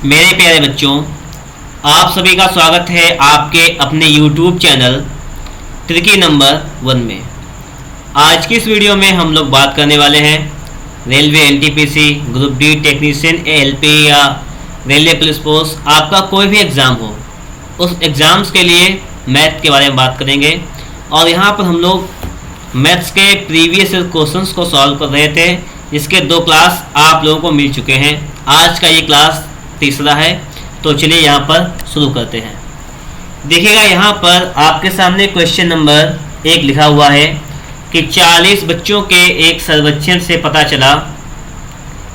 मेरे प्यारे बच्चों, आप सभी का स्वागत है आपके अपने YouTube चैनल ट्रिकी नंबर 1 में। आज की इस वीडियो में हम लोग बात करने वाले हैं railway NTPC, group D technician ALP या रेलवे पुलिस पोस्ट, आपका कोई भी एग्ज़ाम हो उस एग्ज़ाम्स के लिए मैथ के बारे में बात करेंगे। और यहाँ पर हम लोग मैथ्स के प्रीवियस क्वेश्चंस को सॉल्व कर रहे थे, जिसके 2 क्लास आप लोगों को मिल चुके हैं। आज का ये क्लास तीसरा है, तो चलिए यहाँ पर शुरू करते हैं। देखिएगा यहाँ पर आपके सामने क्वेश्चन नंबर 1 लिखा हुआ है कि 40 बच्चों के एक सर्वेक्षण से पता चला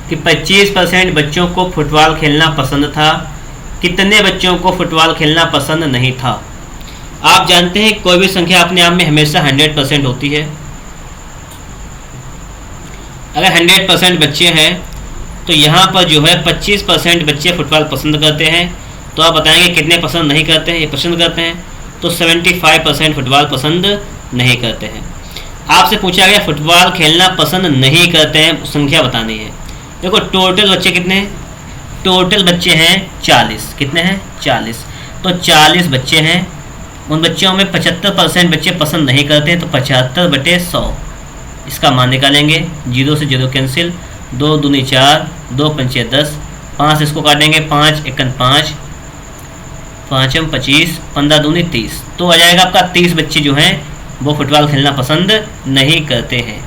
कि 25% बच्चों को फुटबॉल खेलना पसंद था। कितने बच्चों को फुटबॉल खेलना पसंद नहीं था? आप जानते हैं कोई भी संख्या अपने आप में हमेशा 100% होती है। अगर 100% बच्चे हैं तो यहाँ पर जो है 25% बच्चे फुटबॉल पसंद करते हैं। तो आप बताएंगे कितने पसंद नहीं करते हैं? ये पसंद करते हैं, तो 75% फुटबॉल पसंद नहीं करते हैं। आपसे पूछा गया फुटबॉल खेलना पसंद नहीं करते हैं, संख्या बतानी है। देखो टोटल बच्चे कितने हैं? टोटल बच्चे हैं 40। कितने हैं? 40। तो 40 बच्चे हैं, उन बच्चों में 75% बच्चे पसंद नहीं करते हैं, तो 75/100 इसका मान निकालेंगे। 0 से 0 कैंसिल, 2 दूनी 4, 2 पंचे 10, 5 इसको काटेंगे, 5 एकन 5, 5 25, 15 दूनी 30। तो आ जाएगा आपका 30 बच्चे जो हैं वो फुटबॉल खेलना पसंद नहीं करते हैं।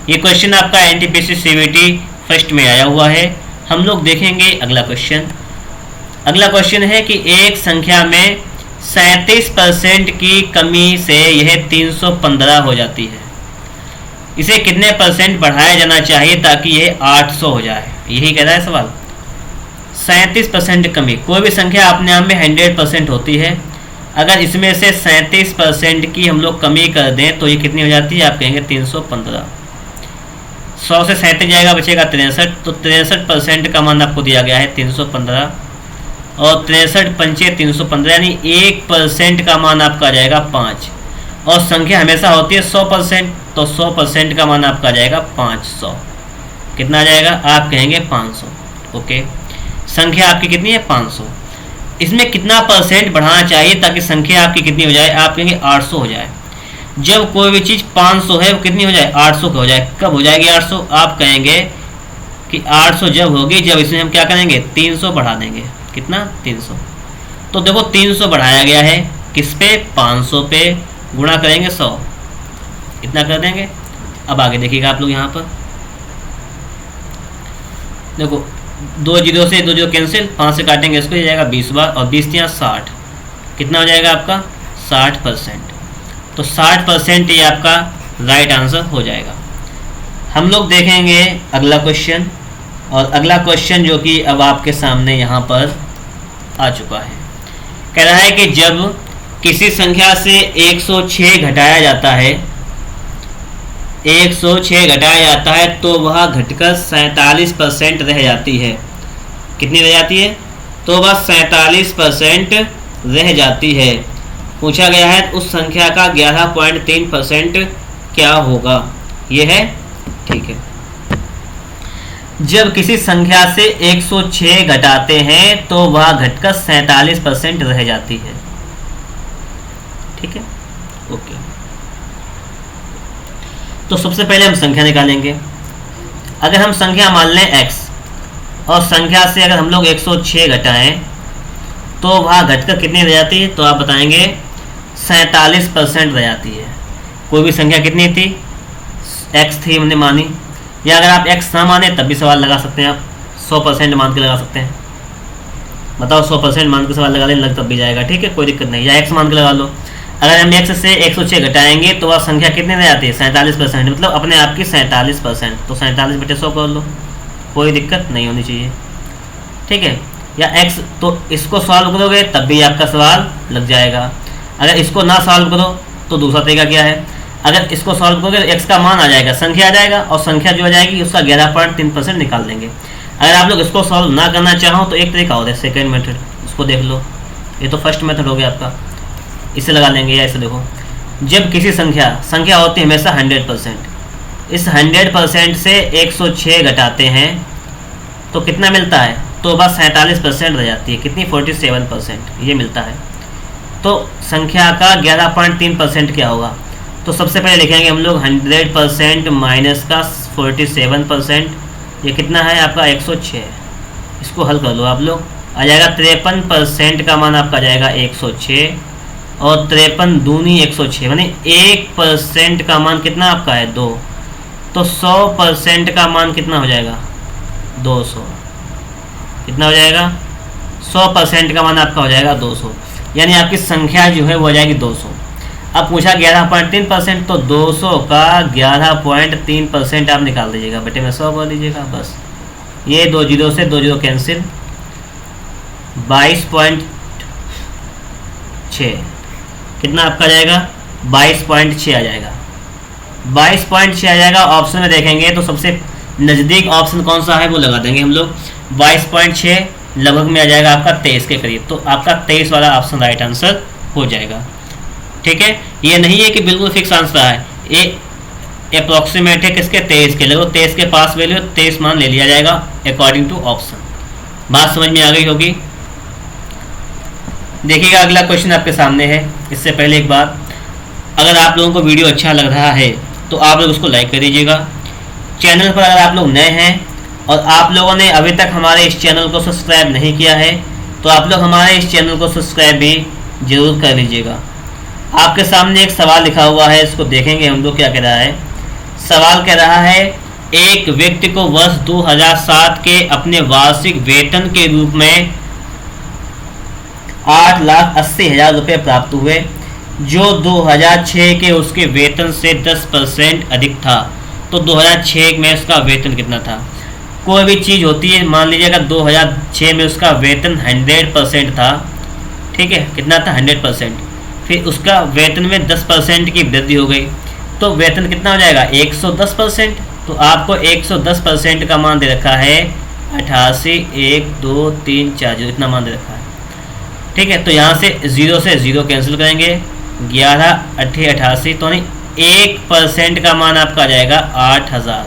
ये क्वेश्चन आपका एनटीपीसी सीवीटी फर्स्ट में आया हुआ है। हम लोग देखेंगे अगला क्वेश्चन। अगला क्वेश्चन है कि एक संख्या में 37% की कमी से यह 315 हो जाती है। इसे कितने % बढ़ाया जाना चाहिए ताकि यह 800 हो जाए? यही कह रहा है सवाल। 37% कमी, कोई भी संख्या अपने आप में 100% होती है। अगर इसमें से 37% की हम लोग कमी कर दें तो ये कितनी हो जाती है? आप कहेंगे 315। 100 से 37 जाएगा, बचेगा 63। तो 63% का मान आपको दिया गया है 315, और 63 पंचे 315 यानी 1% का मान आपका आ जाएगा 5। और संख्या हमेशा होती है 100%, तो 100% का मान आपका आ जाएगा 500। कितना आ जाएगा? आप कहेंगे 500। ओके, संख्या आपकी कितनी है? 500। इसमें कितना % बढ़ाना चाहिए ताकि संख्या आपकी कितनी हो जाए? आप कहेंगे 800 हो जाए। जब कोई भी चीज़ 500 है वो कितनी हो जाए? 800 की हो जाए। कब हो जाएगी 800? आप कहेंगे कि 800 जब होगी जब इसमें हम क्या करेंगे? 300 बढ़ा देंगे। कितना? 300। तो देखो 300 बढ़ाया गया है, किस पे? 500 पे, गुणा करेंगे 100, इतना कर देंगे। अब आगे देखिएगा आप लोग यहाँ पर देखो 2 0 से 2 0 कैंसिल, 5 से काटेंगे इसको, ये जाएगा 20 बार, और 20 या 60। कितना हो जाएगा आपका? 60%। तो 60% ये आपका राइट आंसर हो जाएगा। हम लोग देखेंगे अगला क्वेश्चन, और अगला क्वेश्चन जो कि अब आपके सामने यहाँ पर आ चुका है। कह रहा है कि जब किसी संख्या से 106 घटाया जाता है, 106 घटाया जाता है तो वह घटकर 47% रह जाती है। कितनी रह जाती है? तो वह 47% रह जाती है। पूछा गया है उस संख्या का 11.3% क्या होगा? ये है, ठीक है। जब किसी संख्या से 106 घटाते हैं तो वह घटकर 47% रह जाती है। ठीक है, ओके। तो सबसे पहले हम संख्या निकालेंगे। अगर हम संख्या मान लें x, और संख्या से अगर हम लोग 106 घटाएं तो वह घटकर कितनी रह जाती है? तो आप बताएंगे 47% रह जाती है। कोई भी संख्या कितनी थी? x थी, हमने मानी। या अगर आप x ना माने तब भी सवाल लगा सकते हैं, आप 100% मान के लगा सकते हैं। बताओ 100% मान के सवाल लगा लें, लग तब भी जाएगा, ठीक है, कोई दिक्कत नहीं। या x मान के लगा लो। अगर हम x से 106 घटाएंगे तो वह संख्या कितनी रह जाती है? 47%, मतलब अपने आप की 47%। तो 47/100 कर लो, कोई दिक्कत नहीं होनी चाहिए, ठीक है। या x, तो इसको सॉल्व करोगे तब भी आपका सवाल लग जाएगा। अगर इसको ना सॉल्व करो तो दूसरा तरीका क्या है? अगर इसको सॉल्व करोगे तो x का मान आ जाएगा, संख्या आ जाएगा, और संख्या जो आ जाएगी उसका 11.3% निकाल देंगे। अगर आप लोग इसको सॉल्व ना करना चाहो तो एक तरीका होता है, सेकेंड मेथड, उसको देख लो। ये तो फर्स्ट मेथड हो गया आपका, इसे लगा लेंगे। या इसे देखो, जब किसी संख्या होती है हमेशा 100%, इस 100% से 106 घटाते हैं तो कितना मिलता है? तो बस 47% रह जाती है। कितनी? 47% ये मिलता है। तो संख्या का 11.3% क्या होगा? तो सबसे पहले लिखेंगे हम लोग 100% माइनस का 47%, ये कितना है आपका? 106। इसको हल कर लो आप लोग, आ जाएगा 53% का मान आपका जाएगा 106, और 53 दूनी 106, माने 1% का मान कितना आपका है? 2। तो 100% का मान कितना हो जाएगा? 200। कितना हो जाएगा? 100% का मान आपका हो जाएगा 200, यानी आपकी संख्या जो है वो हो जाएगी 200। अब पूछा 11.3%, तो 200 का 11.3% आप निकाल दीजिएगा, बेटे में 100 कर दीजिएगा बस। ये 2 जीरो से 2 जीरो कैंसिल, 22.6 कितना आपका जाएगा? 22.6 आ जाएगा। 22.6 आ जाएगा। ऑप्शन में देखेंगे तो सबसे नज़दीक ऑप्शन कौन सा है वो लगा देंगे हम लोग। 22.6 लगभग में आ जाएगा आपका 23 के करीब, तो आपका 23 वाला ऑप्शन राइट आंसर हो जाएगा। ठीक है, ये नहीं है कि बिल्कुल फिक्स आंसर है, ये अप्रॉक्सीमेट है किसके? 23 के। लगभग 23 के पास वैल्यू 23 मान ले लिया जाएगा अकॉर्डिंग टू ऑप्शन। बात समझ में आ गई होगी। देखिएगा अगला क्वेश्चन आपके सामने है। इससे पहले एक बात, अगर आप लोगों को वीडियो अच्छा लग रहा है तो आप लोग उसको लाइक कर दीजिएगा। चैनल पर अगर आप लोग नए हैं और आप लोगों ने अभी तक हमारे इस चैनल को सब्सक्राइब नहीं किया है तो आप लोग हमारे इस चैनल को सब्सक्राइब भी जरूर कर लीजिएगा। आपके सामने एक सवाल लिखा हुआ है, इसको देखेंगे हम लोग क्या कह रहा है। सवाल कह रहा है, एक व्यक्ति को वर्ष 2007 के अपने वार्षिक वेतन के रूप में 8,80,000 रुपये प्राप्त हुए, जो 2006 के उसके वेतन से 10% अधिक था। तो 2006 में उसका वेतन कितना था? कोई भी चीज़ होती है, मान लीजिए अगर 2006 में उसका वेतन 100% था, ठीक है, कितना था? 100%। फिर उसका वेतन में 10% की वृद्धि हो गई, तो वेतन कितना हो जाएगा? 110%। तो आपको 110% का मान दे रखा है 88, 1, 2, 3, 4 इतना मान दे रखा है। ठीक है, तो यहाँ से 0 से 0 कैंसिल करेंगे, 11, 8, 88, तो नहीं 1% का मान आपका आ जाएगा 8,000।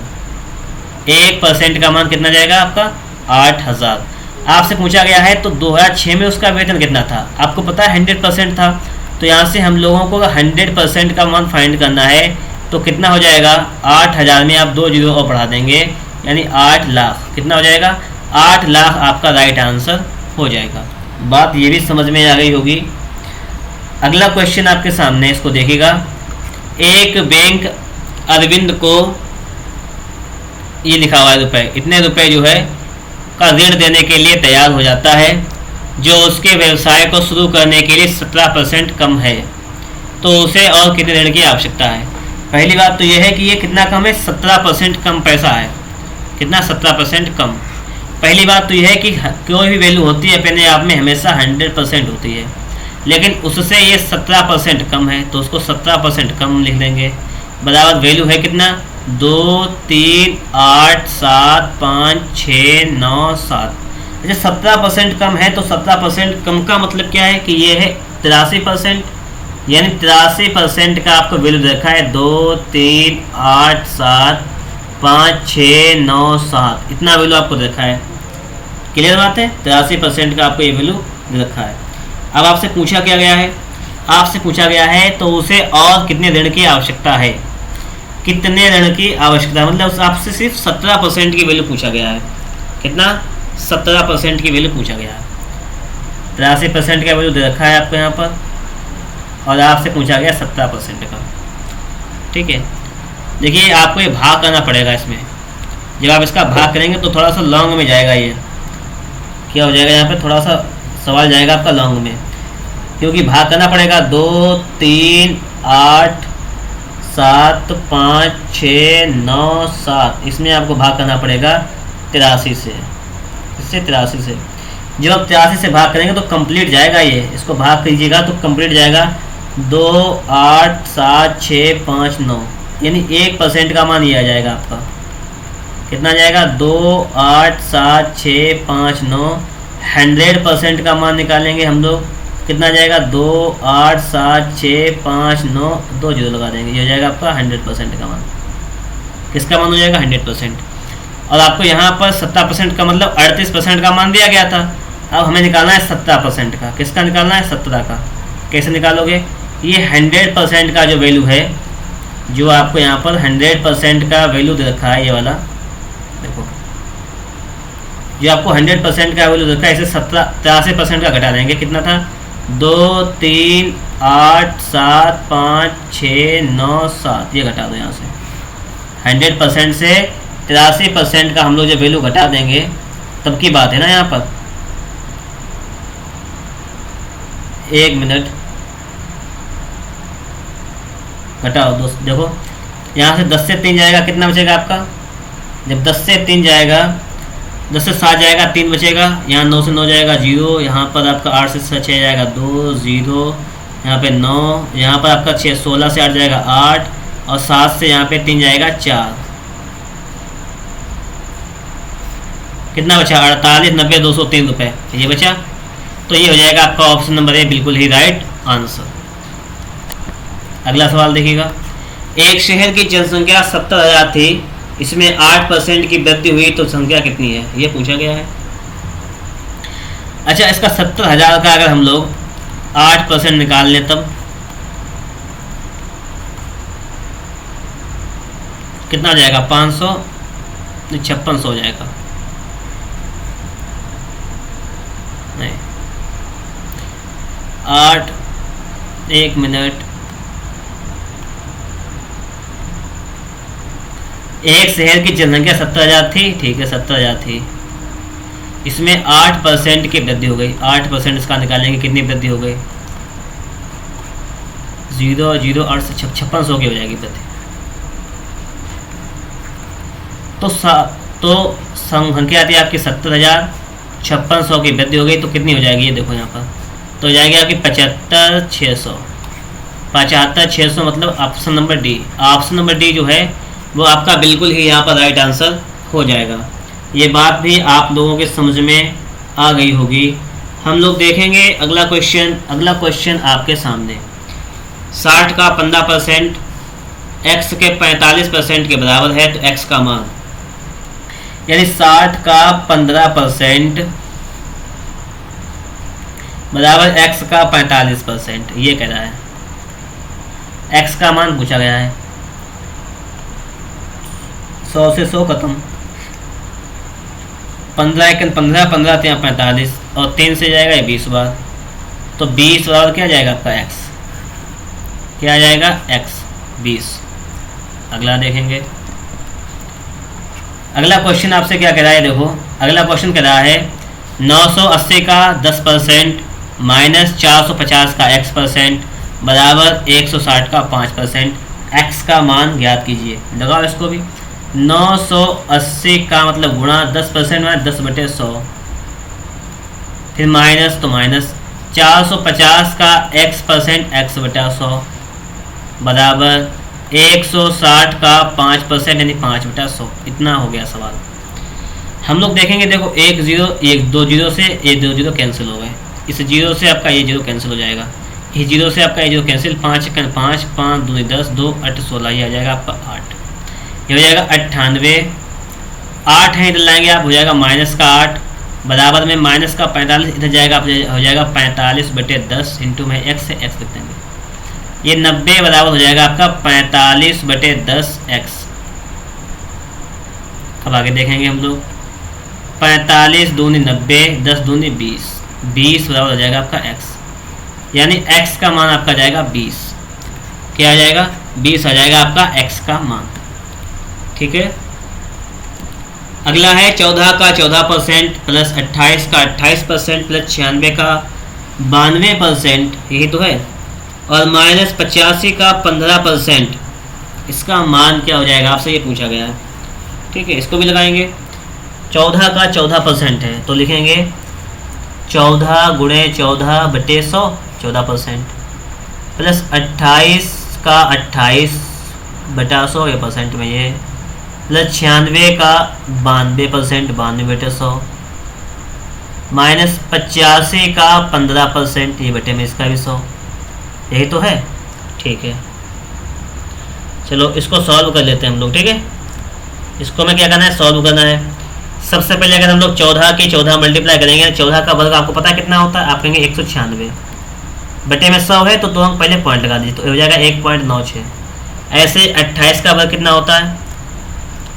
1% का मान कितना जाएगा आपका? 8,000। आपसे पूछा गया है तो 2006 में उसका वेतन कितना था? आपको पता है 100% था, तो यहाँ से हम लोगों को 100% का मान फाइंड करना है। तो कितना हो जाएगा? 8,000 में आप 2 जीरो और बढ़ा देंगे, यानी 8 लाख। कितना हो जाएगा? 8 लाख आपका राइट आंसर हो जाएगा। बात ये भी समझ में आ गई होगी। अगला क्वेश्चन आपके सामने, इसको देखिएगा। एक बैंक अरविंद को, ये लिखा हुआ है रुपए, इतने रुपए जो है का ऋण देने के लिए तैयार हो जाता है, जो उसके व्यवसाय को शुरू करने के लिए 17% कम है, तो उसे और कितने ऋण की आवश्यकता है? पहली बात तो यह है कि ये कितना कम है? 17% कम पैसा है। कितना? 17% कम। पहली बात तो यह है कि कोई भी वैल्यू होती है अपने आप में हमेशा 100% होती है, लेकिन उससे ये 17% कम है, तो उसको 17% कम लिख देंगे। बराबर वैल्यू है कितना? 2, 3, 8, 7, 5, 6, 9, 7। अच्छा, 17% कम है, तो 17% कम का मतलब क्या है कि ये है 83%, यानी 83% का आपको वैल्यू देखा है 2, 3, 8, 7, 5, 6, 9, 7 इतना वैल्यू आपको देखा है। क्लियर बात है? 83% का आपको ये वैल्यू रखा है। अब आपसे पूछा क्या गया है? आपसे पूछा गया है तो उसे और कितने ऋण की आवश्यकता है? कितने ऋण की आवश्यकता, मतलब आपसे सिर्फ 17% की वैल्यू पूछा गया है। कितना? 17% की वैल्यू पूछा गया है। 83% का वैल्यू दे रखा है आपको यहाँ पर, और आपसे पूछा गया 17% का। ठीक है, देखिए आपको ये भाग करना पड़ेगा इसमें। जब आप इसका भाग करेंगे तो थोड़ा सा लॉन्ग में जाएगा। ये क्या हो जाएगा? यहाँ पे थोड़ा सा सवाल जाएगा आपका लॉन्ग में, क्योंकि भाग करना पड़ेगा 2, 3, 8, 7, 5, 6, 9, 7 इसमें आपको भाग करना पड़ेगा 83 से। इससे 83 से जब आप 83 से भाग करेंगे तो कंप्लीट जाएगा ये। इसको भाग कीजिएगा तो कंप्लीट जाएगा 2, 8, 7, 6, 5, 9, यानी 1% का मान ये आ जाएगा आपका। कितना जाएगा? 2, 8, 7, 6, 5, 9। 100% का मान निकालेंगे हम लोग, कितना जाएगा? 2, 8, 7, 6, 5, 9, 2 जीरो लगा देंगे, ये हो जाएगा आपका 100% का मान। किसका मान हो जाएगा? 100%। और आपको यहाँ पर 70% का मतलब 38% का मान दिया गया था। अब हमें निकालना है 17% का। किसका निकालना है? 17 का। कैसे निकालोगे? ये 100% का जो वैल्यू है, जो आपको यहाँ पर 100% का वैल्यू दे रखा है, ये वाला देखो, जो आपको 100% का वैल्यू दे रखा है, इसे 83% का घटा देंगे। कितना था? 2 3 8 7 5 6 9 7, ये घटा दो यहाँ से। 100% से 83% का हम लोग जब वैल्यू घटा देंगे तब की बात है ना। यहाँ पर 1 मिनट घटाओ दोस्त, देखो यहाँ से 10 से 3 जाएगा, कितना बचेगा आपका? जब 10 से 3 जाएगा, 10 से 7 जाएगा, 3 बचेगा। यहाँ 9 से 9 जाएगा 0, यहाँ पर आपका 8 से 6 जाएगा 2 0, यहाँ पे 9, यहाँ पर आपका 16 से 8 जाएगा 8, और 7 से यहाँ पे 3 जाएगा 4। कितना बचा? 48 90 203 रुपये, ये बचा। तो ये हो जाएगा आपका ऑप्शन नंबर ए, बिल्कुल ही राइट आंसर। अगला सवाल देखिएगा। एक शहर की जनसंख्या 70,000 थी, इसमें 8% की वृद्धि हुई तो संख्या कितनी है? ये पूछा गया है। अच्छा, इसका 70,000 का अगर हम लोग 8% निकाल लें तब कितना हो जाएगा? 500 5600 हो जाएगा। नहीं, 8 1 मिनट, एक शहर की जनसंख्या 70,000 थी, ठीक है 70,000 थी, इसमें 8% की वृद्धि हो गई। 8% इसका निकालेंगे, कितनी वृद्धि हो गई? 0 0 8 से 5600 की हो जाएगी वृद्धि। तो संख्या आती है आपकी 70,000, 5600 की वृद्धि हो गई, तो कितनी हो जाएगी? ये देखो यहाँ पर तो हो जाएगी आपकी 75,600। 75,600 मतलब option number D. Option number D जो है वो आपका बिल्कुल ही यहाँ पर राइट आंसर हो जाएगा। ये बात भी आप लोगों के समझ में आ गई होगी। हम लोग देखेंगे अगला क्वेश्चन। अगला क्वेश्चन आपके सामने, 60 का 15% x के 45% के बराबर है, तो x का मान, यानी 60 का 15% बराबर x का 45%, ये कह रहा है। x का मान पूछा गया है। 100 से 100 खत्म, 15 1 15 15 3 45, और 3 से जाएगा ये 20 बार, तो 20 बराबर क्या जाएगा आपका x, क्या आ जाएगा x 20। अगला देखेंगे। अगला क्वेश्चन आपसे क्या कह रहा है? देखो अगला क्वेश्चन कह रहा है 980 का 10% माइनस 450 का x% बराबर 160 का 5%, x का मान ज्ञात कीजिए। लगाओ इसको भी। 980 का मतलब गुणा 10% में 10/100, फिर माइनस, तो माइनस 450 का x% x/100 बराबर 160 का 5% यानी 5/100। इतना हो गया सवाल। हम लोग देखेंगे, देखो 1 0 1 2 0 से ये 2 0 कैंसिल हो गए, इस 0 से आपका ये 0 कैंसिल हो जाएगा, ये 0 से आपका ये 0 कैंसिल, 5 5 5 2 10 2 8 16, ये आ जाएगा आपका 8, ये हो जाएगा 98। 8 है इधर लाएंगे आप, हो जाएगा माइनस का 8 बराबर में माइनस का 45 इधर जाएगा, हो जाएगा 45/10 इंटू में x से x लिख देंगे, ये 90 बराबर हो जाएगा आपका 45/10 x। अब आगे देखेंगे हम लोग, 45 दूनी 90, 10 दूनी 20, 20 बराबर हो जाएगा आपका x, यानी x का मान आपका जाएगा 20। क्या आ जाएगा? 20 आ जाएगा आपका x का मान। ठीक है। अगला है 14 का 14% प्लस 28 का 28% प्लस 96 का 92%, यही तो है, और माइनस 85 का 15%, इसका मान क्या हो जाएगा? आपसे ये पूछा गया है। ठीक है, इसको भी लगाएंगे। 14 का 14% है तो लिखेंगे 14 गुणे 14/100 14%, प्लस 28 का 28/100 ये परसेंट में ये, प्लस 96 का 92% 92/100, माइनस 85 का 15% ये बटे में इसका भी 100, यही तो है। ठीक है, चलो इसको सॉल्व कर लेते हैं हम लोग। ठीक है, इसको हमें क्या करना है, सॉल्व करना है। सबसे पहले अगर हम लोग 14 की 14 मल्टीप्लाई करेंगे, 14 का वर्ग आपको पता है कितना होता है, आप कहेंगे 196 बटे में 100 है तो 2 अंक पहले पॉइंट लगा दीजिए, तो हो जाएगा 1.96। ऐसे 28 का वर्ग कितना होता है,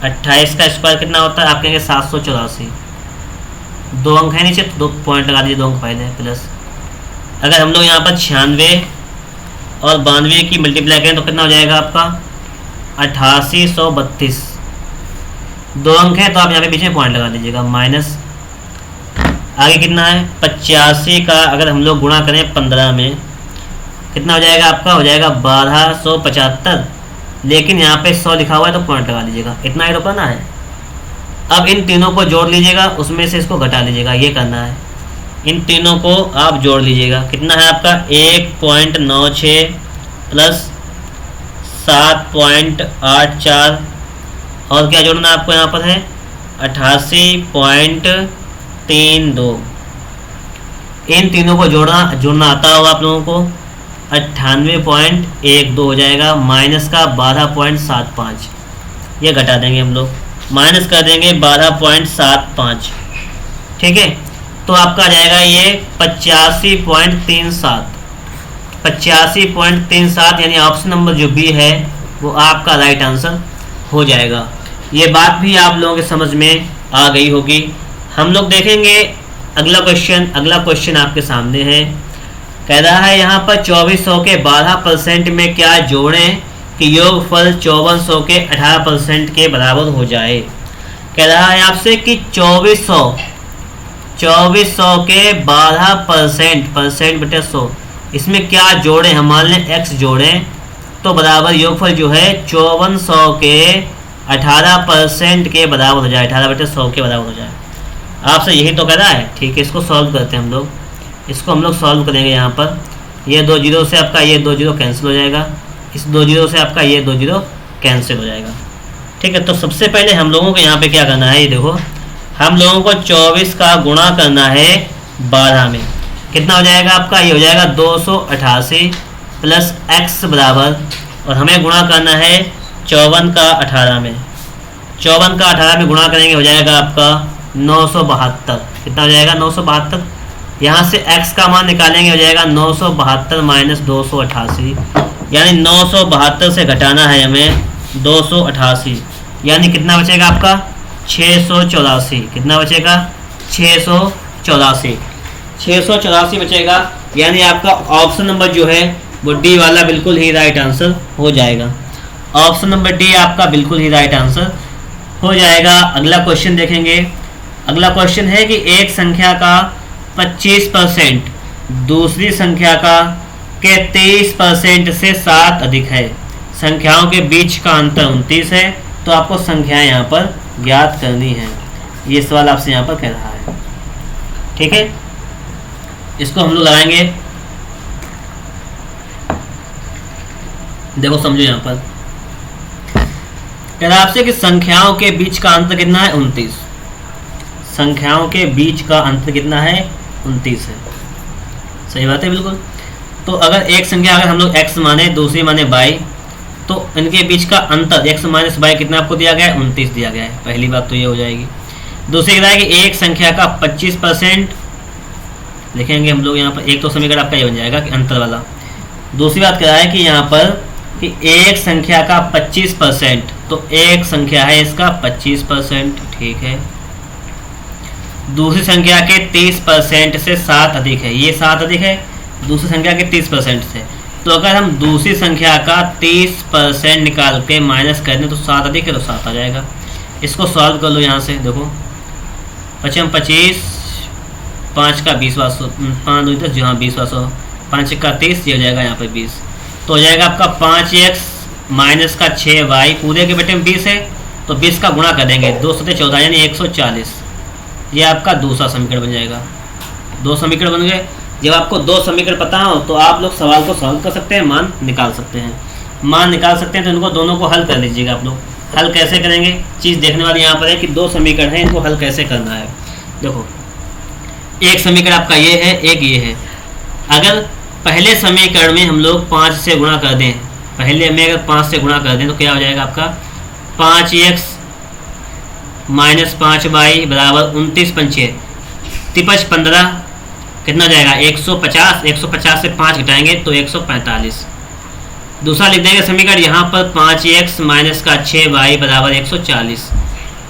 28 का स्क्वायर कितना होता है, आप कहेंगे 784। 2 अंक है नीचे तो 2 पॉइंट लगा दीजिए, 2 अंक पहले प्लस। अगर हम लोग यहाँ पर 96 और 92 की मल्टीप्लाई करें तो कितना हो जाएगा आपका 8832। 2 अंक है तो आप यहाँ पे बीच में पॉइंट लगा दीजिएगा, माइनस। आगे कितना है 85 का अगर हम लोग गुणा करें 15 में कितना हो जाएगा आपका, हो जाएगा 1275। लेकिन यहाँ पे 100 लिखा हुआ है तो पॉइंट लगा लीजिएगा, इतना ही रुपया ना है। अब इन तीनों को जोड़ लीजिएगा, उसमें से इसको घटा लीजिएगा, ये करना है। इन तीनों को आप जोड़ लीजिएगा, कितना है आपका 1.96 प्लस 7.84 और क्या जोड़ना आपको यहाँ पर है 88.32। इन तीनों को जोड़ना आता होगा आप लोगों को, 98.12 हो जाएगा, माइनस का 12.75, ये घटा देंगे हम लोग, माइनस कर देंगे 12.75, ठीक है। तो आपका आ जाएगा ये 85.37, 85.37, यानी ऑप्शन नंबर जो बी है वो आपका राइट आंसर हो जाएगा। ये बात भी आप लोगों के समझ में आ गई होगी। हम लोग देखेंगे अगला क्वेश्चन आपके सामने है। कह रहा है यहाँ पर 2400 के 12% में क्या जोड़ें कि योगफल 5400 के 18% के बराबर हो जाए। कह रहा है आपसे कि 2400 के 12% बटे 100, इसमें क्या जोड़ें, हम मान लें x जोड़ें तो बराबर योगफल जो है 5400 के 18% के बराबर हो जाए, 18 बटे 100 के बराबर हो जाए। आपसे यही तो कह रहा है, ठीक है। इसको सॉल्व करते हैं हम लोग, इसको हम लोग सॉल्व करेंगे। यहाँ पर ये 2 जीरो से आपका ये 2 जीरो कैंसिल हो जाएगा, इस 2 जीरो से आपका ये 2 जीरो कैंसिल हो जाएगा, ठीक है। तो सबसे पहले हम लोगों को यहाँ पे क्या करना है, ये देखो हम लोगों को 24 का गुणा करना है 12 में, कितना हो जाएगा आपका, ये हो जाएगा 288 प्लस x बराबर, और हमें गुणा करना है 54 का 18 में। 54 का 18 में गुणा करेंगे हो जाएगा आपका 972, कितना हो जाएगा 972। यहाँ से x का मान निकालेंगे हो जाएगा 972 माइनस 288, यानी 972 से घटाना है हमें 288, यानी कितना बचेगा आपका 684। कितना बचेगा 684 बचेगा, यानी आपका ऑप्शन नंबर जो है वो डी वाला बिल्कुल ही राइट आंसर हो जाएगा। ऑप्शन नंबर डी आपका बिल्कुल ही राइट आंसर हो जाएगा। अगला क्वेश्चन देखेंगे। अगला क्वेश्चन है कि एक संख्या का 25% दूसरी संख्या का के 23% से 7 अधिक है, संख्याओं के बीच का अंतर 29 है, तो आपको संख्याएं यहाँ पर ज्ञात करनी है। ये सवाल आपसे यहाँ पर कह रहा है, ठीक है। इसको हम लोग लगाएंगे, देखो समझो यहाँ पर कह रहा है आपसे कि संख्याओं के बीच का अंतर कितना है 29, संख्याओं के बीच का अंतर कितना है 29 है, सही बात है बिल्कुल। तो अगर एक संख्या अगर हम लोग x माने, दूसरी माने y, तो इनके बीच का अंतर x माइनस y कितना आपको दिया गया है 29 दिया गया है। पहली बात तो ये हो जाएगी। दूसरी कह रहा है कि एक संख्या का 25% लिखेंगे हम लोग यहाँ पर, एक तो समीकरण आपका ये बन जाएगा कि अंतर वाला। दूसरी बात कह रहा है कि यहाँ पर कि एक संख्या का 25%, तो एक संख्या है इसका 25%, ठीक है। दूसरी संख्या के 30% से 7 अधिक है, ये 7 अधिक है दूसरी संख्या के 30% से। तो अगर हम दूसरी संख्या का 30% निकाल के माइनस कर दें तो 7 अधिक है तो 7 आ जाएगा। इसको सॉल्व कर लो यहाँ से, देखो 25 25 5 का 20 वासो 5 2 10 हाँ 20 वासो 5 का 30, ये हो जाएगा यहाँ पर 20, तो हो जाएगा आपका 5x माइनस का 6y पूरे के बेटे में 20 है तो 20 का गुणा कर देंगे 2 सते 14 यानी 140। ये आपका दूसरा समीकरण बन जाएगा। 2 समीकरण बन गए। जब आपको 2 समीकरण पता हो तो आप लोग सवाल को सॉल्व कर सकते हैं, मान निकाल सकते हैं। तो इनको दोनों को हल कर लीजिएगा आप लोग। हल कैसे करेंगे, चीज़ देखने वाली यहाँ पर है कि 2 समीकरण है, इनको हल कैसे करना है। देखो एक समीकरण आपका ये है, एक ये है। अगर पहले समीकरण में हम लोग 5 से गुणा कर दें, पहले में अगर 5 से गुणा कर दें तो क्या हो जाएगा आपका 5x -5y बराबर 29 पंचे तिपच 15, कितना जाएगा 150, 150 से 5 घटाएंगे तो 145। दूसरा लिख देंगे समीकरण यहाँ पर 5x माइनस का 6y बराबर 140।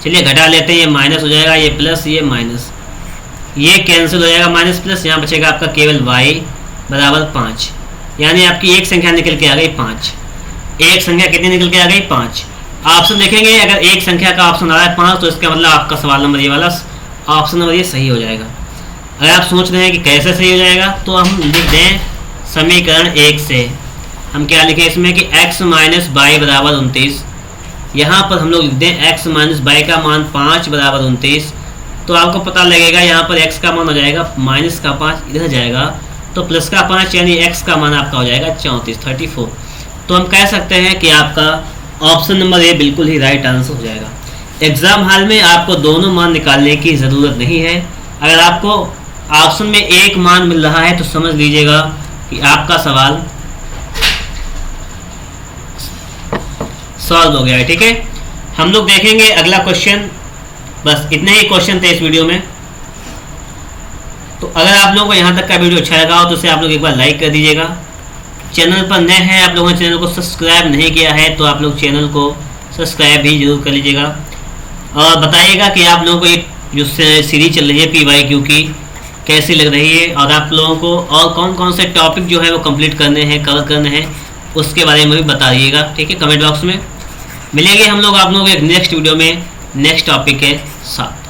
चलिए घटा लेते हैं, ये माइनस हो जाएगा, ये प्लस, ये माइनस, ये कैंसिल हो जाएगा माइनस प्लस, यहाँ बचेगा आपका केवल y बराबर 5, यानी आपकी एक संख्या निकल के आ गई 5। एक संख्या कितनी निकल के आ गई 5। ऑप्शन देखेंगे, अगर एक संख्या का ऑप्शन आ रहा है 5 तो इसका मतलब आपका सवाल नंबर ये वाला ऑप्शन नंबर ये सही हो जाएगा। अगर आप सोच रहे हैं कि कैसे सही हो जाएगा तो हम लिख दें समीकरण 1 से हम क्या लिखें इसमें कि x माइनस बाई बराबर 29, यहाँ पर हम लोग लिख दें x माइनस बाई का मान 5 बराबर 29, तो आपको पता लगेगा यहाँ पर x का मान हो जाएगा माइनस का 5 इधर जाएगा तो प्लस का 5, यानी x का मान आपका हो जाएगा 34। तो हम कह सकते हैं कि आपका ऑप्शन नंबर ए बिल्कुल ही राइट आंसर हो जाएगा। एग्जाम हॉल में आपको दोनों मान निकालने की ज़रूरत नहीं है। अगर आपको ऑप्शन में एक मान मिल रहा है तो समझ लीजिएगा कि आपका सवाल सॉल्व हो गया है। ठीक है, हम लोग देखेंगे अगला क्वेश्चन। बस इतने ही क्वेश्चन थे इस वीडियो में। तो अगर आप लोगों को यहाँ तक का वीडियो अच्छा लगा हो तो उसे आप लोग एक बार लाइक कर दीजिएगा। चैनल पर नए हैं, आप लोगों ने चैनल को सब्सक्राइब नहीं किया है तो आप लोग चैनल को सब्सक्राइब भी जरूर कर लीजिएगा और बताइएगा कि आप लोगों को ये जो सीरीज चल रही है PYQ की कैसी लग रही है और आप लोगों को और कौन कौन से टॉपिक जो है वो कंप्लीट करने हैं, कवर करने हैं, उसके बारे में भी बताइएगा। ठीक है, कमेंट बॉक्स में। मिलेंगे हम लोग आप लोगों को एक नेक्स्ट वीडियो में नेक्स्ट टॉपिक के साथ।